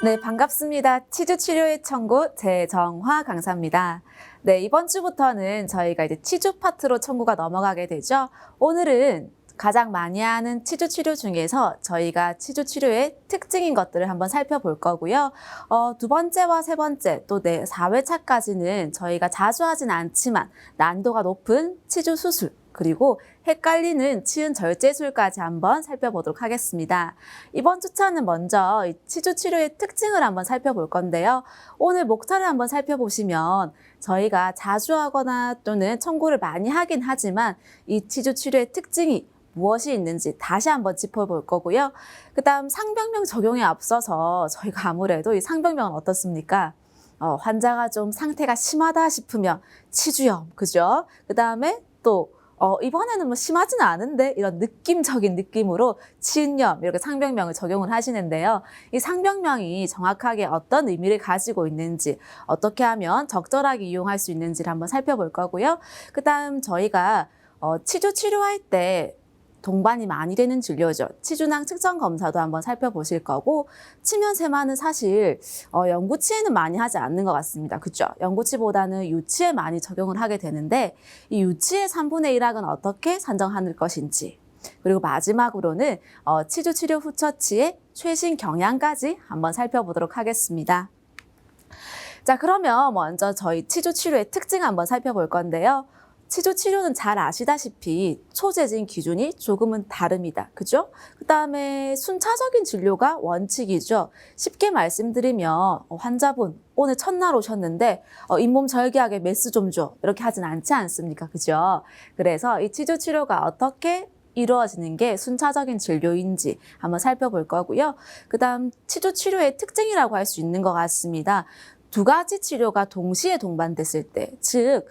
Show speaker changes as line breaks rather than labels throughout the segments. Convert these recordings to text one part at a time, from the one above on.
네, 반갑습니다. 치주 치료의 천국 재정화 강사입니다. 네, 이번 주부터는 저희가 이제 치주 파트로 천국가 넘어가게 되죠. 오늘은 가장 많이 하는 치주 치료 중에서 저희가 치주 치료의 특징인 것들을 한번 살펴볼 거고요. 두 번째와 세 번째 또 네, 4회차까지는 저희가 자주 하진 않지만 난이도가 높은 치주 수술 그리고 헷갈리는 치은 절제술까지 한번 살펴보도록 하겠습니다. 이번 주차는 먼저 이 치주 치료의 특징을 한번 살펴볼 건데요. 오늘 목차를 한번 살펴보시면 저희가 자주 하거나 또는 청구를 많이 하긴 하지만 이 치주 치료의 특징이 무엇이 있는지 다시 한번 짚어볼 거고요. 그다음 상병명 적용에 앞서서 저희가 아무래도 이 상병명은 어떻습니까? 환자가 좀 상태가 심하다 싶으면 치주염, 그죠? 그다음에 또 이번에는 뭐 심하지는 않은데 이런 느낌적인 느낌으로 치은염 이렇게 상병명을 적용을 하시는데요. 이 상병명이 정확하게 어떤 의미를 가지고 있는지 어떻게 하면 적절하게 이용할 수 있는지를 한번 살펴볼 거고요. 그다음 저희가 치주 치료할 때 동반이 많이 되는 진료죠. 치주낭 측정 검사도 한번 살펴보실 거고 치면세마는 사실 영구치에는 많이 하지 않는 것 같습니다. 그렇죠? 영구치보다는 유치에 많이 적용을 하게 되는데 이 유치의 3분의 1학은 어떻게 산정할 것인지 그리고 마지막으로는 치주 치료 후 처치의 최신 경향까지 한번 살펴보도록 하겠습니다. 자, 그러면 먼저 저희 치주 치료의 특징 한번 살펴볼 건데요. 치주 치료는 잘 아시다시피 초재진 기준이 조금은 다릅니다. 그죠? 그 다음에 순차적인 진료가 원칙이죠. 쉽게 말씀드리면 환자분 오늘 첫날 오셨는데 잇몸 절개하게 메스 좀 줘. 이렇게 하진 않지 않습니까? 그죠? 그래서 이 치주 치료가 어떻게 이루어지는 게 순차적인 진료인지 한번 살펴볼 거고요. 그 다음 치주 치료의 특징이라고 할 수 있는 것 같습니다. 두 가지 치료가 동시에 동반됐을 때, 즉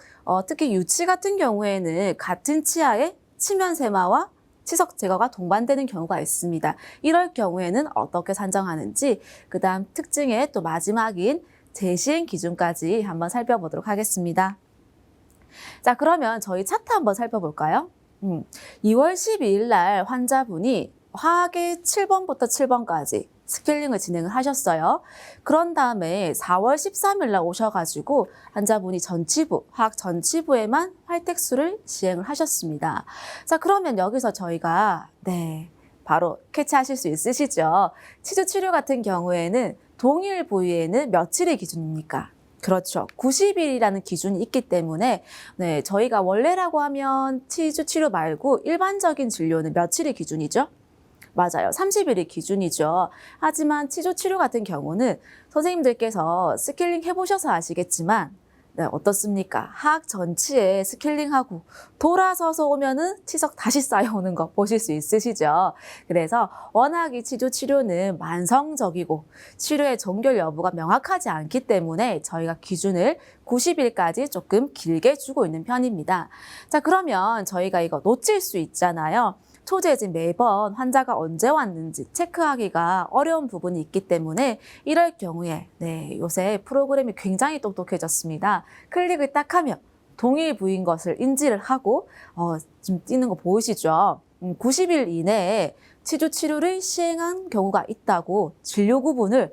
특히 유치 같은 경우에는 같은 치아에 치면세마와 치석 제거가 동반되는 경우가 있습니다. 이럴 경우에는 어떻게 산정하는지, 그 다음 특징의 또 마지막인 재시행 기준까지 한번 살펴보도록 하겠습니다. 자, 그러면 저희 차트 한번 살펴볼까요? 2월 12일 날 환자분이 화학의 7번부터 7번까지 스케일링을 진행을 하셨어요. 그런 다음에 4월 13일 날 오셔가지고 환자분이 전치부, 화학 전치부에만 활택수를 시행을 하셨습니다. 자, 그러면 여기서 저희가 바로 캐치하실 수 있으시죠? 치주 치료 같은 경우에는 동일 부위에는 며칠의 기준입니까? 그렇죠. 90일이라는 기준이 있기 때문에 저희가 원래라고 하면 치주 치료 말고 일반적인 진료는 며칠의 기준이죠? 맞아요. 30일이 기준이죠. 하지만 치주 치료 같은 경우는 선생님들께서 스케일링 해보셔서 아시겠지만 어떻습니까? 하악 전치에 스케일링하고 돌아서서 오면은 치석 다시 쌓여오는 거 보실 수 있으시죠? 그래서 워낙 이 치주 치료는 만성적이고 치료의 종결 여부가 명확하지 않기 때문에 저희가 기준을 90일까지 조금 길게 주고 있는 편입니다. 자, 그러면 저희가 이거 놓칠 수 있잖아요. 초재진 매번 환자가 언제 왔는지 체크하기가 어려운 부분이 있기 때문에 이럴 경우에 요새 프로그램이 굉장히 똑똑해졌습니다. 클릭을 딱 하면 동일 부위인 것을 인지를 하고 지금 띄는 거 보이시죠? 90일 이내에 치주 치료를 시행한 경우가 있다고 진료 구분을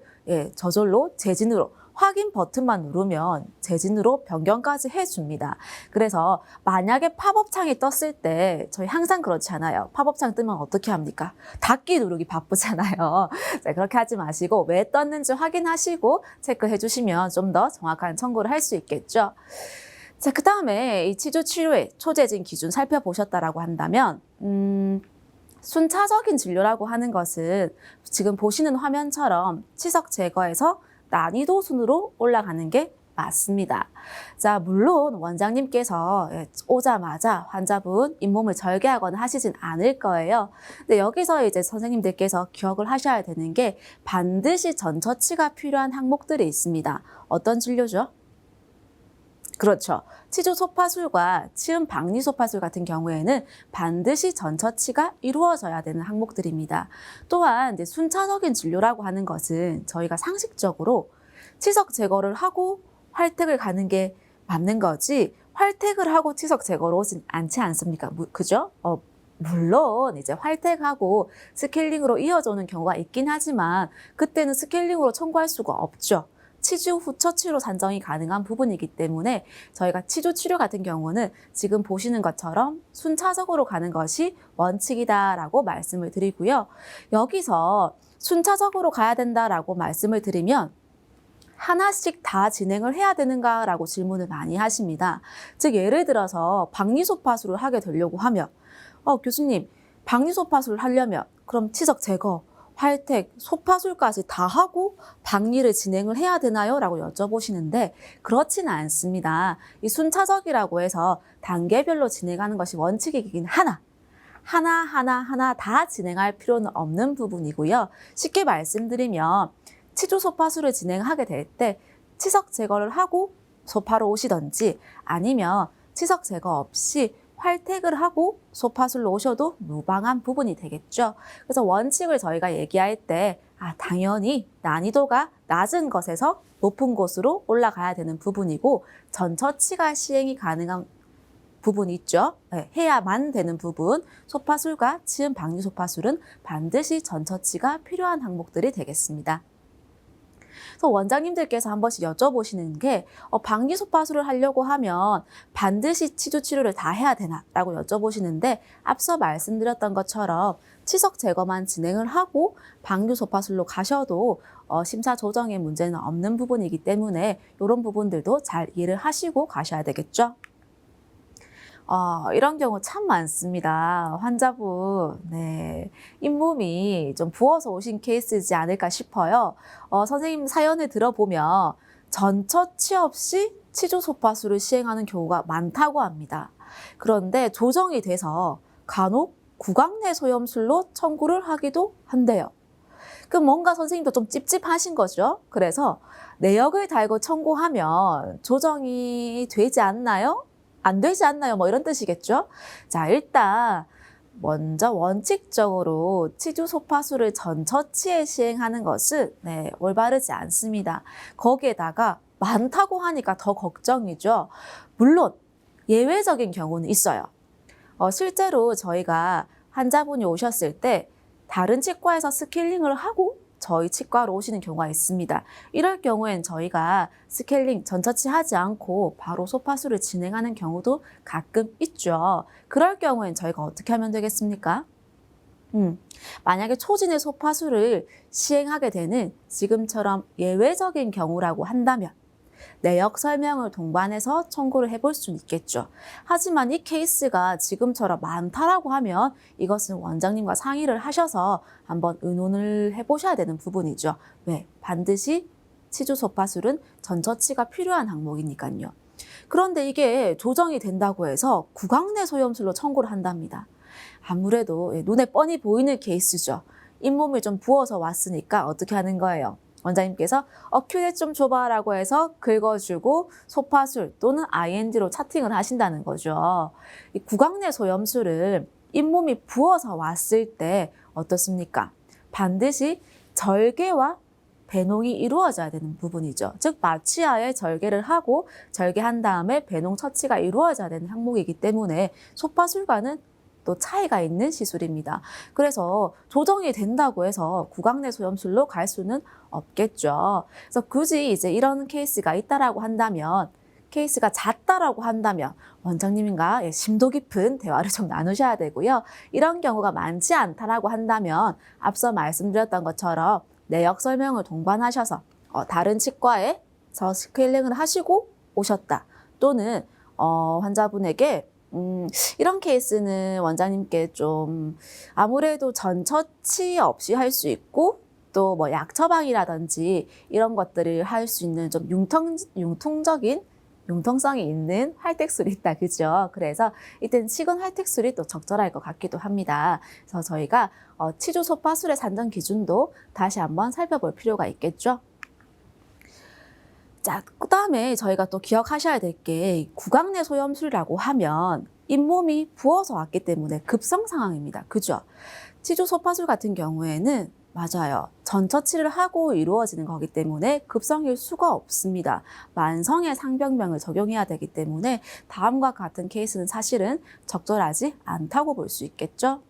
저절로 재진으로 확인 버튼만 누르면 재진으로 변경까지 해줍니다. 그래서 만약에 팝업창이 떴을 때 저희 항상 그렇잖아요. 팝업창 뜨면 어떻게 합니까? 닫기 누르기 바쁘잖아요. 자, 그렇게 하지 마시고 왜 떴는지 확인하시고 체크해 주시면 좀 더 정확한 청구를 할 수 있겠죠. 자, 그 다음에 이 치주 치료의 초재진 기준 살펴보셨다라고 한다면 순차적인 진료라고 하는 것은 지금 보시는 화면처럼 치석 제거에서 난이도 순으로 올라가는 게 맞습니다. 자, 물론 원장님께서 오자마자 환자분 잇몸을 절개하거나 하시진 않을 거예요. 근데 여기서 이제 선생님들께서 기억을 하셔야 되는 게 반드시 전처치가 필요한 항목들이 있습니다. 어떤 진료죠? 그렇죠. 치주 소파술과 치은 박리 소파술 같은 경우에는 반드시 전처치가 이루어져야 되는 항목들입니다. 또한 이제 순차적인 진료라고 하는 것은 저희가 상식적으로 치석 제거를 하고 활택을 가는 게 맞는 거지 활택을 하고 치석 제거로 오진 않지 않습니까? 그죠? 물론 이제 활택하고 스케일링으로 이어져 오는 경우가 있긴 하지만 그때는 스케일링으로 청구할 수가 없죠. 치주 후 처치로 산정이 가능한 부분이기 때문에 저희가 치주 치료 같은 경우는 지금 보시는 것처럼 순차적으로 가는 것이 원칙이다라고 말씀을 드리고요. 여기서 순차적으로 가야 된다라고 말씀을 드리면 하나씩 다 진행을 해야 되는가라고 질문을 많이 하십니다. 즉 예를 들어서 박리소파술을 하게 되려고 하면 교수님 박리소파술을 하려면 그럼 치석 제거, 활택, 소파술까지 다 하고 박리를 진행을 해야 되나요? 라고 여쭤보시는데 그렇지는 않습니다. 이 순차적이라고 해서 단계별로 진행하는 것이 원칙이긴 하나 다 진행할 필요는 없는 부분이고요. 쉽게 말씀드리면 치주 소파술을 진행하게 될 때 치석 제거를 하고 소파로 오시던지 아니면 치석 제거 없이 활택을 하고 소파술로 오셔도 무방한 부분이 되겠죠. 그래서 원칙을 저희가 얘기할 때 당연히 난이도가 낮은 것에서 높은 곳으로 올라가야 되는 부분이고 전처치가 시행이 가능한 부분이 있죠. 네, 해야만 되는 부분, 소파술과 치음 박리 소파술은 반드시 전처치가 필요한 항목들이 되겠습니다. 그래서 원장님들께서 한 번씩 여쭤보시는 게 박리 소파술을 하려고 하면 반드시 치주 치료를 다 해야 되나? 라고 여쭤보시는데 앞서 말씀드렸던 것처럼 치석 제거만 진행을 하고 박리 소파술로 가셔도 심사 조정에 문제는 없는 부분이기 때문에 이런 부분들도 잘 이해를 하시고 가셔야 되겠죠. 이런 경우 참 많습니다. 환자분, 잇몸이 좀 부어서 오신 케이스이지 않을까 싶어요. 선생님 사연을 들어보면 전처치 없이 치주 소파술을 시행하는 경우가 많다고 합니다. 그런데 조정이 돼서 간혹 구강내 소염술로 청구를 하기도 한대요. 그럼 뭔가 선생님도 좀 찝찝하신 거죠. 그래서 내역을 달고 청구하면 조정이 되지 않나요? 안 되지 않나요? 뭐 이런 뜻이겠죠? 자, 일단 먼저 원칙적으로 치주 소파술을 전처치에 시행하는 것은 올바르지 않습니다. 거기에다가 많다고 하니까 더 걱정이죠. 물론 예외적인 경우는 있어요. 실제로 저희가 환자분이 오셨을 때 다른 치과에서 스케일링을 하고 저희 치과로 오시는 경우가 있습니다. 이럴 경우엔 저희가 스케일링 전처치 하지 않고 바로 소파술을 진행하는 경우도 가끔 있죠. 그럴 경우엔 저희가 어떻게 하면 되겠습니까? 만약에 초진의 소파술을 시행하게 되는 지금처럼 예외적인 경우라고 한다면 내역 설명을 동반해서 청구를 해볼 수는 있겠죠. 하지만 이 케이스가 지금처럼 많다라고 하면 이것은 원장님과 상의를 하셔서 한번 의논을 해보셔야 되는 부분이죠. 왜? 반드시 치주 소파술은 전처치가 필요한 항목이니까요. 그런데 이게 조정이 된다고 해서 구강내 소염술로 청구를 한답니다. 아무래도 눈에 뻔히 보이는 케이스죠. 잇몸이 좀 부어서 왔으니까 어떻게 하는 거예요? 원장님께서 큐넷 좀 줘봐라고 해서 긁어주고 소파술 또는 IND로 차팅을 하신다는 거죠. 이 구강내 소염술은 잇몸이 부어서 왔을 때 어떻습니까? 반드시 절개와 배농이 이루어져야 되는 부분이죠. 즉 마취하에 절개를 하고 절개한 다음에 배농 처치가 이루어져야 되는 항목이기 때문에 소파술과는 또 차이가 있는 시술입니다. 그래서 조정이 된다고 해서 구강내 소염술로 갈 수는 없겠죠. 그래서 굳이 이제 이런 케이스가 있다라고 한다면, 케이스가 잦다라고 한다면 원장님과 심도 깊은 대화를 좀 나누셔야 되고요. 이런 경우가 많지 않다라고 한다면 앞서 말씀드렸던 것처럼 내역 설명을 동반하셔서 다른 치과에서 스케일링을 하시고 오셨다. 또는 환자분에게 이런 케이스는 원장님께 좀 아무래도 전처치 없이 할 수 있고 또 뭐 약 처방이라든지 이런 것들을 할 수 있는 좀 융통성이 있는 활택술이 있다, 그죠? 그래서 이때는 식은 활택술이 또 적절할 것 같기도 합니다. 그래서 저희가 치주 소파술의 산정 기준도 다시 한번 살펴볼 필요가 있겠죠. 자, 그다음에 저희가 또 기억하셔야 될 게 구강내 소염술이라고 하면 잇몸이 부어서 왔기 때문에 급성 상황입니다. 그죠? 치주 소파술 같은 경우에는 맞아요. 전처치를 하고 이루어지는 거기 때문에 급성일 수가 없습니다. 만성의 상병명을 적용해야 되기 때문에 다음과 같은 케이스는 사실은 적절하지 않다고 볼 수 있겠죠.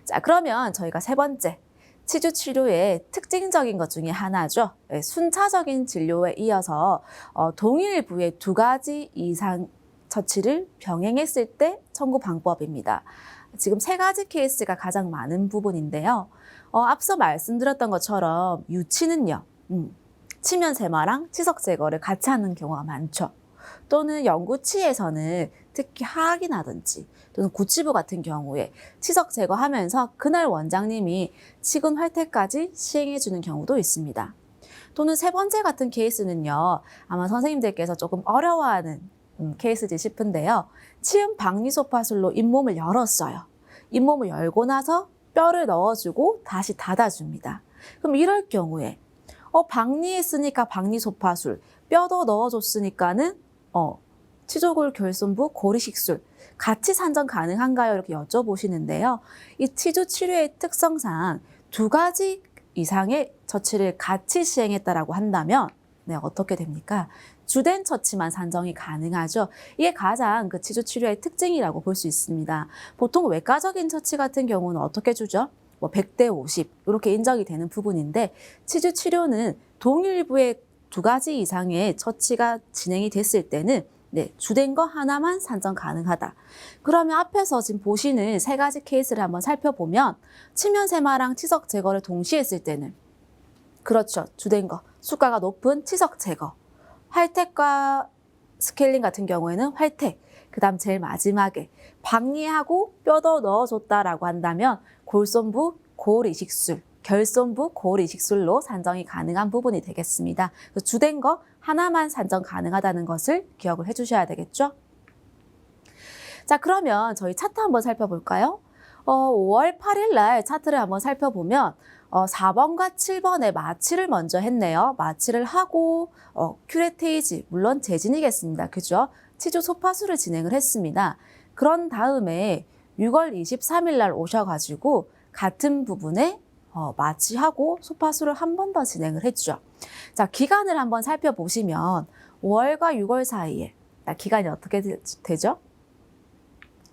자, 그러면 저희가 세 번째, 치주 치료의 특징적인 것 중에 하나죠. 순차적인 진료에 이어서 동일 부의 2가지 이상 처치를 병행했을 때 청구 방법입니다. 지금 3가지 케이스가 가장 많은 부분인데요. 앞서 말씀드렸던 것처럼 유치는요, 치면 세마랑 치석 제거를 같이 하는 경우가 많죠. 또는 연구치에서는 특히 하악이라든지 또는 구치부 같은 경우에 치석 제거하면서 그날 원장님이 치근 활태까지 시행해주는 경우도 있습니다. 또는 세 번째 같은 케이스는요, 아마 선생님들께서 조금 어려워하는 케이스지 싶은데요. 치은 박리소파술로 잇몸을 열었어요. 잇몸을 열고 나서 뼈를 넣어주고 다시 닫아줍니다. 그럼 이럴 경우에 박리했으니까 박리소파술, 뼈도 넣어줬으니까는 치조골 결손부 고리식술 같이 산정 가능한가요? 이렇게 여쭤보시는데요. 이 치주 치료의 특성상 2가지 이상의 처치를 같이 시행했다라고 한다면 네, 어떻게 됩니까? 주된 처치만 산정이 가능하죠. 이게 가장 그 치주 치료의 특징이라고 볼 수 있습니다. 보통 외과적인 처치 같은 경우는 어떻게 주죠? 100대 50 이렇게 인정이 되는 부분인데 치주 치료는 동일부의 2가지 이상의 처치가 진행이 됐을 때는 네, 주된 거 하나만 산정 가능하다. 그러면 앞에서 지금 보시는 3가지 케이스를 한번 살펴보면 치면 세마랑 치석 제거를 동시에 했을 때는 그렇죠. 주된 거, 수가가 높은 치석 제거. 활택과 스케일링 같은 경우에는 활택. 그 다음 제일 마지막에 박리하고 뼈도 넣어줬다라고 한다면 골손부 고리식술, 결손부 고리식술로 산정이 가능한 부분이 되겠습니다. 주된 거 하나만 산정 가능하다는 것을 기억을 해주셔야 되겠죠. 자, 그러면 저희 차트 한번 살펴볼까요? 5월 8일 날 차트를 한번 살펴보면 4번과 7번에 마취를 먼저 했네요. 마취를 하고 큐레테이지, 물론 재진이겠습니다. 그죠? 치주 소파술을 진행을 했습니다. 그런 다음에 6월 23일 날 오셔가지고 같은 부분에 마취하고 소파술을 한 번 더 진행을 했죠. 자, 기간을 한번 살펴보시면 5월과 6월 사이에 기간이 어떻게 되죠?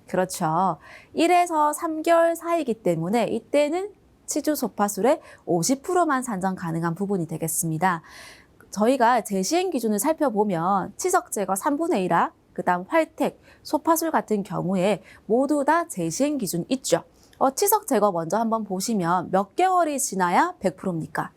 그렇죠. 1에서 3개월 사이이기 때문에 이때는 치주 소파술의 50%만 산정 가능한 부분이 되겠습니다. 저희가 재시행 기준을 살펴보면 치석 제거 3분의 1화, 그 다음 활택, 소파술 같은 경우에 모두 다 재시행 기준 있죠. 치석 제거 먼저 한번 보시면 몇 개월이 지나야 100%입니까?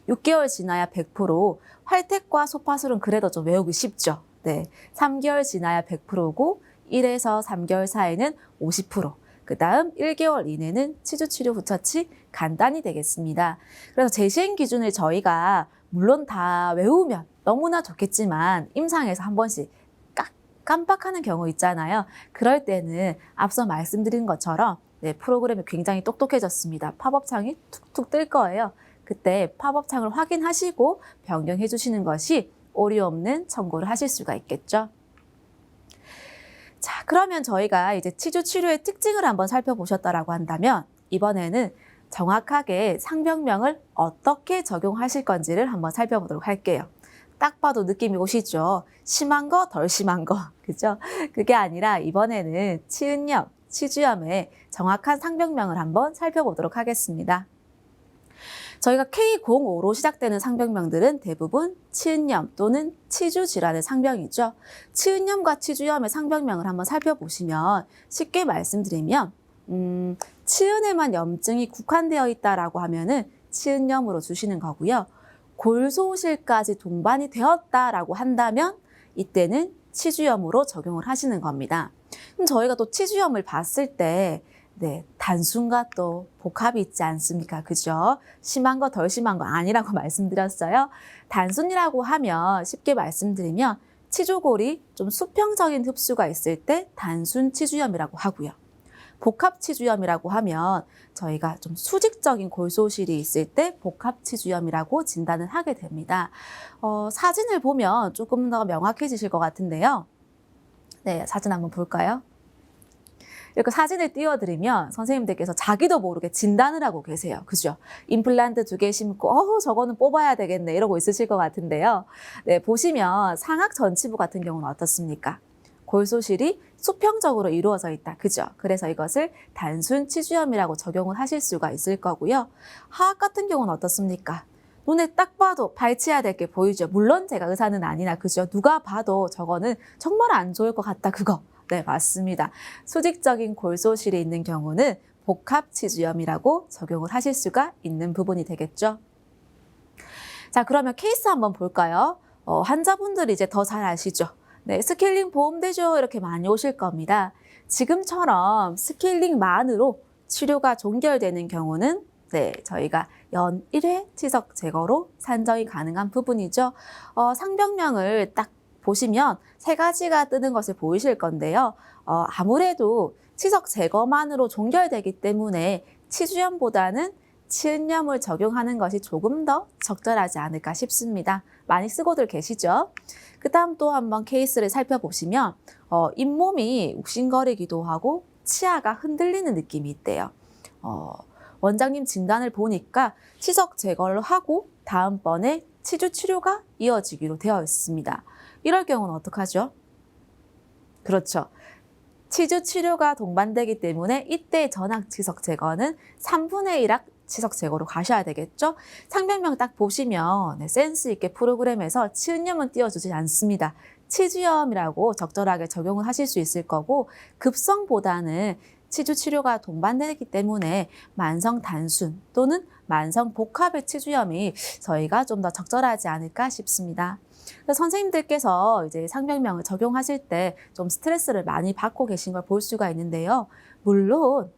6개월 지나야 100%, 활택과 소파술은 그래도 좀 외우기 쉽죠. 네, 3개월 지나야 100%고 1에서 3개월 사이는 50%, 그 다음 1개월 이내는 치주치료 후처치 간단히 되겠습니다. 그래서 재시행 기준을 저희가 물론 다 외우면 너무나 좋겠지만 임상에서 한 번씩 깜빡하는 경우 있잖아요. 그럴 때는 앞서 말씀드린 것처럼 네, 프로그램이 굉장히 똑똑해졌습니다. 팝업창이 툭툭 뜰 거예요. 그때 팝업창을 확인하시고 변경해 주시는 것이 오류 없는 청구를 하실 수가 있겠죠. 자, 그러면 저희가 이제 치주 치료의 특징을 한번 살펴보셨다라고 한다면 이번에는 정확하게 상병명을 어떻게 적용하실 건지를 한번 살펴보도록 할게요. 딱 봐도 느낌이 오시죠? 심한 거, 덜 심한 거, 그죠? 그게 아니라 이번에는 치은염, 치주염의 정확한 상병명을 한번 살펴보도록 하겠습니다. 저희가 K05로 시작되는 상병명들은 대부분 치은염 또는 치주 질환의 상병이죠. 치은염과 치주염의 상병명을 한번 살펴보시면 쉽게 말씀드리면 치은에만 염증이 국한되어 있다라고 하면은 치은염으로 주시는 거고요. 골소실까지 동반이 되었다라고 한다면 이때는 치주염으로 적용을 하시는 겁니다. 그럼 저희가 또 치주염을 봤을 때 네, 단순과 또 복합이 있지 않습니까? 그죠? 심한 거, 덜 심한 거 아니라고 말씀드렸어요. 단순이라고 하면 쉽게 말씀드리면 치조골이 좀 수평적인 흡수가 있을 때 단순 치주염이라고 하고요. 복합 치주염이라고 하면 저희가 좀 수직적인 골소실이 있을 때 복합 치주염이라고 진단을 하게 됩니다. 사진을 보면 조금 더 명확해지실 것 같은데요. 네, 사진 한번 볼까요? 이렇게 사진을 띄워드리면 선생님들께서 자기도 모르게 진단을 하고 계세요. 그죠? 임플란트 2개 심고 저거는 뽑아야 되겠네 이러고 있으실 것 같은데요. 네, 보시면 상악 전치부 같은 경우는 어떻습니까? 골소실이 수평적으로 이루어져 있다. 그죠? 그래서 이것을 단순 치주염이라고 적용을 하실 수가 있을 거고요. 하악 같은 경우는 어떻습니까? 눈에 딱 봐도 발치해야 될 게 보이죠. 물론 제가 의사는 아니나 그죠? 누가 봐도 저거는 정말 안 좋을 것 같다. 그거. 네, 맞습니다. 수직적인 골소실이 있는 경우는 복합치주염이라고 적용을 하실 수가 있는 부분이 되겠죠. 자, 그러면 케이스 한번 볼까요? 환자분들이 이제 더 잘 아시죠? 네, 스케일링 보험되죠? 이렇게 많이 오실 겁니다. 지금처럼 스케일링만으로 치료가 종결되는 경우는 네, 저희가 연 1회 치석 제거로 산정이 가능한 부분이죠. 상병명을 딱 보시면 3가지가 뜨는 것을 보이실 건데요. 아무래도 치석 제거만으로 종결되기 때문에 치주염보다는 치은염을 적용하는 것이 조금 더 적절하지 않을까 싶습니다. 많이 쓰고들 계시죠? 그 다음 또 한번 케이스를 살펴보시면 잇몸이 욱신거리기도 하고 치아가 흔들리는 느낌이 있대요. 원장님 진단을 보니까 치석 제거를 하고 다음번에 치주 치료가 이어지기로 되어 있습니다. 이럴 경우는 어떡하죠? 그렇죠. 치주 치료가 동반되기 때문에 이때 전악 치석 제거는 3분의 1악 치석 제거로 가셔야 되겠죠? 상병명 딱 보시면 센스 있게 프로그램에서 치은염은 띄워주지 않습니다. 치주염이라고 적절하게 적용을 하실 수 있을 거고 급성보다는 치주 치료가 동반되기 때문에 만성 단순 또는 만성 복합의 치주염이 저희가 좀 더 적절하지 않을까 싶습니다. 선생님들께서 이제 상병명을 적용하실 때 좀 스트레스를 많이 받고 계신 걸 볼 수가 있는데요. 물론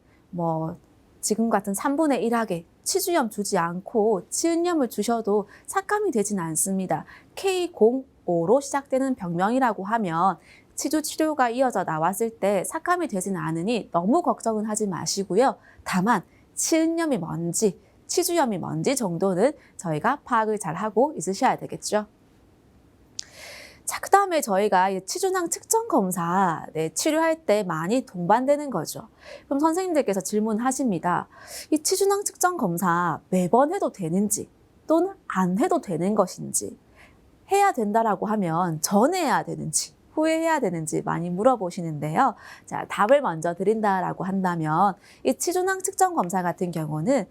지금 같은 3분의 1하게 치주염 주지 않고 치은염을 주셔도 삭감이 되진 않습니다. K05로 시작되는 병명이라고 하면 치주 치료가 이어져 나왔을 때 삭감이 되지는 않으니 너무 걱정은 하지 마시고요. 다만 치은염이 뭔지 치주염이 뭔지 정도는 저희가 파악을 잘 하고 있으셔야 되겠죠. 자, 그 다음에 저희가 치주낭 측정 검사 치료할 때 많이 동반되는 거죠. 그럼 선생님들께서 질문하십니다. 이 치주낭 측정 검사 매번 해도 되는지 또는 안 해도 되는 것인지 해야 된다라고 하면 전에 해야 되는지 후에 해야 되는지 많이 물어보시는데요. 자, 답을 먼저 드린다라고 한다면 이 치주낭 측정 검사 같은 경우는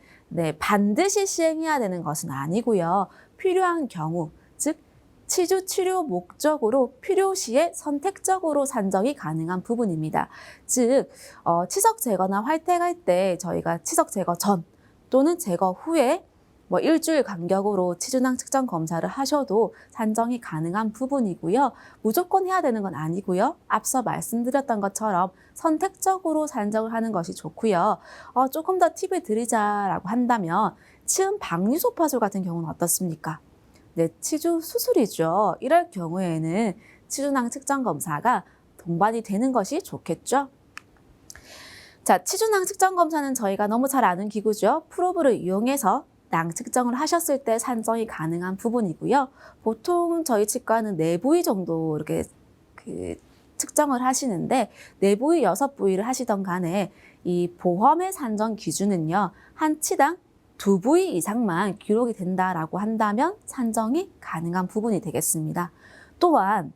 반드시 시행해야 되는 것은 아니고요. 필요한 경우, 즉 치주 치료 목적으로 필요시에 선택적으로 산정이 가능한 부분입니다. 즉 치석 제거나 활택할 때 저희가 치석 제거 전 또는 제거 후에 일주일 간격으로 치주낭 측정 검사를 하셔도 산정이 가능한 부분이고요. 무조건 해야 되는 건 아니고요. 앞서 말씀드렸던 것처럼 선택적으로 산정을 하는 것이 좋고요. 조금 더 팁을 드리자라고 한다면 치은 박리소파술 같은 경우는 어떻습니까? 네, 치주 수술이죠. 이럴 경우에는 치주낭 측정 검사가 동반이 되는 것이 좋겠죠. 자, 치주낭 측정 검사는 저희가 너무 잘 아는 기구죠. 프로브를 이용해서 낭 측정을 하셨을 때 산정이 가능한 부분이고요. 보통 저희 치과는 4부위 정도 이렇게 측정을 하시는데 4부위, 6부위를 하시던 간에 이 보험의 산정 기준은요. 한 치당 2부위 이상만 기록이 된다라고 한다면 산정이 가능한 부분이 되겠습니다. 또한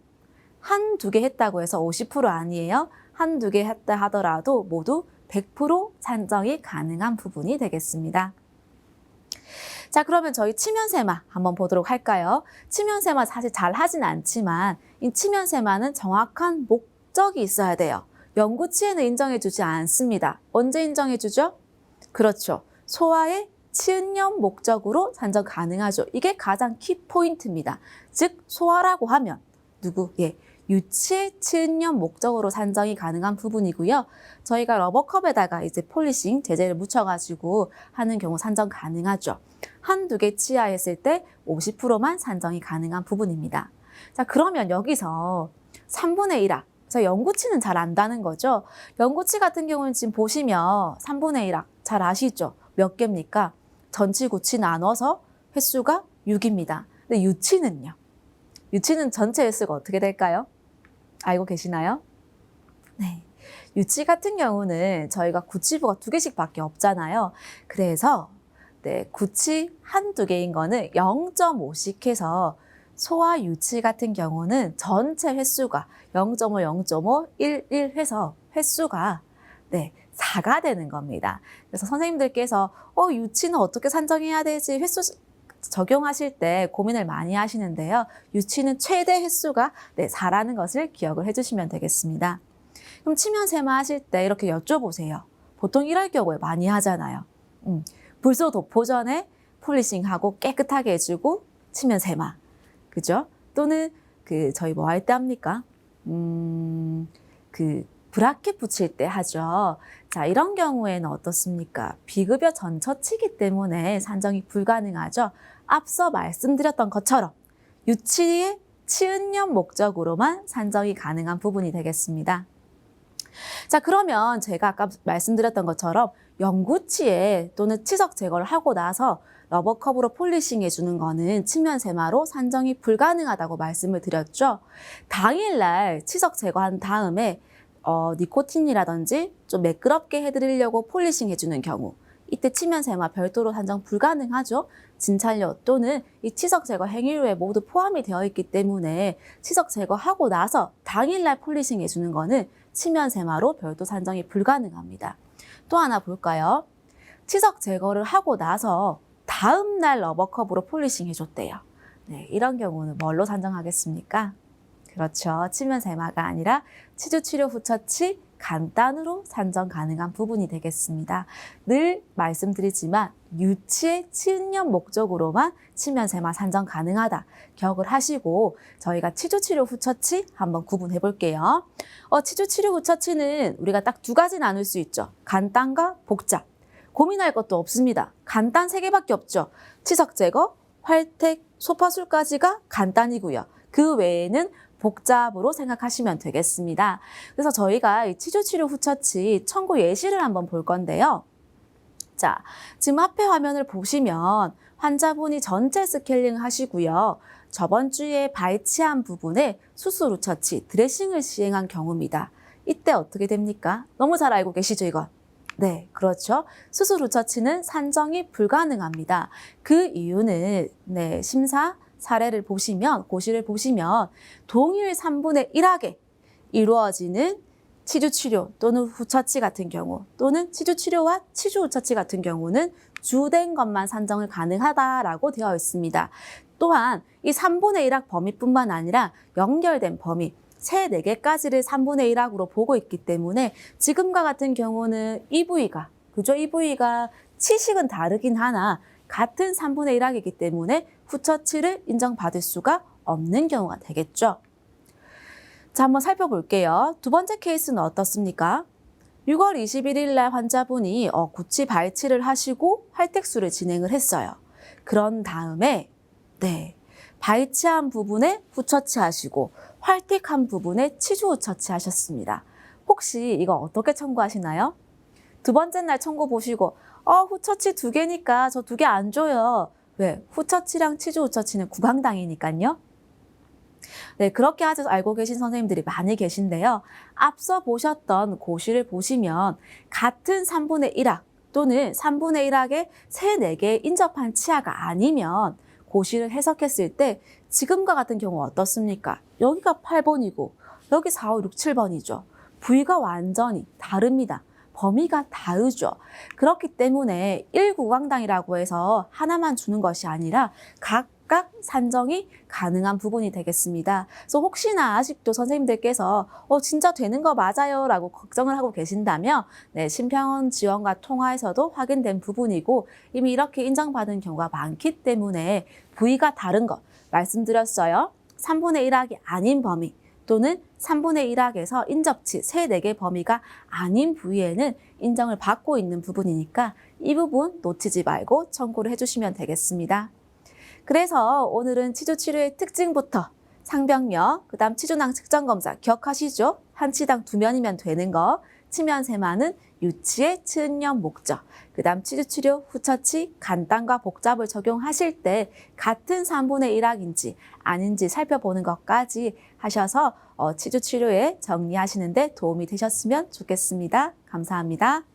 1-2개 했다고 해서 50% 아니에요. 1-2개 했다 하더라도 모두 100% 산정이 가능한 부분이 되겠습니다. 자, 그러면 저희 치면세마 한번 보도록 할까요? 치면세마 사실 잘 하진 않지만 이 치면세마는 정확한 목적이 있어야 돼요. 연구치에는 인정해주지 않습니다. 언제 인정해주죠? 그렇죠. 소아의 치은염 목적으로 산정 가능하죠. 이게 가장 키포인트입니다. 즉 소아라고 하면 누구? 유치의 치은염 목적으로 산정이 가능한 부분이고요. 저희가 러버컵에다가 이제 폴리싱 제제를 묻혀가지고 하는 경우 산정 가능하죠. 1-2개 치아 했을 때 50%만 산정이 가능한 부분입니다. 자, 그러면 여기서 3분의 1악. 연구치는 잘 안다는 거죠. 연구치 같은 경우는 지금 보시면 3분의 1악 잘 아시죠? 몇 개입니까? 전치, 구치 나눠서 횟수가 6입니다. 근데 유치는요? 유치는 전체 횟수가 어떻게 될까요? 알고 계시나요? 네. 유치 같은 경우는 저희가 구치부가 2개씩밖에 없잖아요. 그래서 구치 한두 개인 거는 0.5씩 해서 소와 유치 같은 경우는 전체 횟수가 0.5, 0.5, 1, 1 해서 횟수가 4가 되는 겁니다. 그래서 선생님들께서 유치는 어떻게 산정해야 되지? 횟수 적용하실 때 고민을 많이 하시는데요. 유치는 최대 횟수가 4라는 것을 기억을 해주시면 되겠습니다. 그럼 치면세마 하실 때 이렇게 여쭤보세요. 보통 이럴 경우에 많이 하잖아요. 불소 도포 전에 폴리싱하고 깨끗하게 해주고 치면세마. 그죠? 또는 저희 뭐 할 때 합니까? 브라켓 붙일 때 하죠. 자, 이런 경우에는 어떻습니까? 비급여 전처치기 때문에 산정이 불가능하죠. 앞서 말씀드렸던 것처럼 유치의 치은년 목적으로만 산정이 가능한 부분이 되겠습니다. 자, 그러면 제가 아까 말씀드렸던 것처럼 영구치에 또는 치석 제거를 하고 나서 러버컵으로 폴리싱 해주는 거는 치면세마로 산정이 불가능하다고 말씀을 드렸죠. 당일날 치석 제거한 다음에 니코틴이라든지 좀 매끄럽게 해드리려고 폴리싱 해주는 경우, 이때 치면세마 별도로 산정 불가능하죠. 진찰료 또는 이 치석 제거 행위료에 모두 포함이 되어 있기 때문에 치석 제거하고 나서 당일날 폴리싱 해주는 거는 치면세마로 별도 산정이 불가능합니다. 또 하나 볼까요? 치석 제거를 하고 나서 다음날 러버컵으로 폴리싱 해줬대요. 이런 경우는 뭘로 산정하겠습니까? 그렇죠. 치면세마가 아니라 치주치료 후 처치 간단으로 산정 가능한 부분이 되겠습니다. 늘 말씀드리지만 유치의 치은년 목적으로만 치면세마 산정 가능하다. 기억을 하시고 저희가 치주치료 후 처치 한번 구분해 볼게요. 치주치료 후 처치는 우리가 딱 2가지 나눌 수 있죠. 간단과 복잡. 고민할 것도 없습니다. 간단 3개밖에 없죠. 치석 제거, 활택, 소파술까지가 간단이고요. 그 외에는 복잡으로 생각하시면 되겠습니다. 그래서 저희가 이 치주치료 후 처치 청구 예시를 한번 볼 건데요. 자, 지금 앞에 화면을 보시면 환자분이 전체 스케일링 하시고요. 저번 주에 발치한 부분에 수술 후 처치, 드레싱을 시행한 경우입니다. 이때 어떻게 됩니까? 너무 잘 알고 계시죠, 이건? 네, 그렇죠. 수술 후 처치는 산정이 불가능합니다. 그 이유는 심사 사례를 보시면, 고시를 보시면 동일 3분의 1하게 이루어지는 치주치료 또는 후처치 같은 경우 또는 치주치료와 치주 후처치 같은 경우는 주된 것만 산정을 가능하다라고 되어 있습니다. 또한 이 3분의 1학 범위뿐만 아니라 연결된 범위 3, 4개까지를 3분의 1학으로 보고 있기 때문에 지금과 같은 경우는 이 부위가, 그죠? 이 부위가 치식은 다르긴 하나 같은 3분의 1학이기 때문에 후처치를 인정받을 수가 없는 경우가 되겠죠. 자, 한번 살펴볼게요. 두 번째 케이스는 어떻습니까? 6월 21일 날 환자분이 구치 발치를 하시고 활택술을 진행을 했어요. 그런 다음에 발치한 부분에 후처치 하시고 활택한 부분에 치주 후처치 하셨습니다. 혹시 이거 어떻게 청구하시나요? 두 번째 날 청구 보시고 후처치 2개니까 저 2개 안 줘요. 왜? 후처치랑 치주 후처치는 구강당이니까요. 네, 그렇게 알고 계신 선생님들이 많이 계신데요. 앞서 보셨던 고시를 보시면 같은 3분의 1학 또는 3분의 1학의 3, 4개의 인접한 치아가 아니면 고시를 해석했을 때 지금과 같은 경우 어떻습니까? 여기가 8번이고 여기 4, 5, 6, 7번이죠. 부위가 완전히 다릅니다. 범위가 다르죠. 그렇기 때문에 1구강당이라고 해서 하나만 주는 것이 아니라 각각 산정이 가능한 부분이 되겠습니다. 그래서 혹시나 아직도 선생님들께서 진짜 되는 거 맞아요 라고 걱정을 하고 계신다면 심평원 지원과 통화에서도 확인된 부분이고 이미 이렇게 인정받은 경우가 많기 때문에 부위가 다른 것 말씀드렸어요. 3분의 1학이 아닌 범위 또는 3분의 1학에서 인접치 3, 4개 범위가 아닌 부위에는 인정을 받고 있는 부분이니까 이 부분 놓치지 말고 청구를 해주시면 되겠습니다. 그래서 오늘은 치주치료의 특징부터 상병력, 그 다음 치주낭 측정검사 기억하시죠? 한 치당 2면이면 되는 거, 치면세마는 유치의 치은년 목적, 그 다음 치주치료 후처치 간단과 복잡을 적용하실 때 같은 3분의 1학인지 아닌지 살펴보는 것까지 하셔서 치주 치료에 정리하시는데 도움이 되셨으면 좋겠습니다. 감사합니다.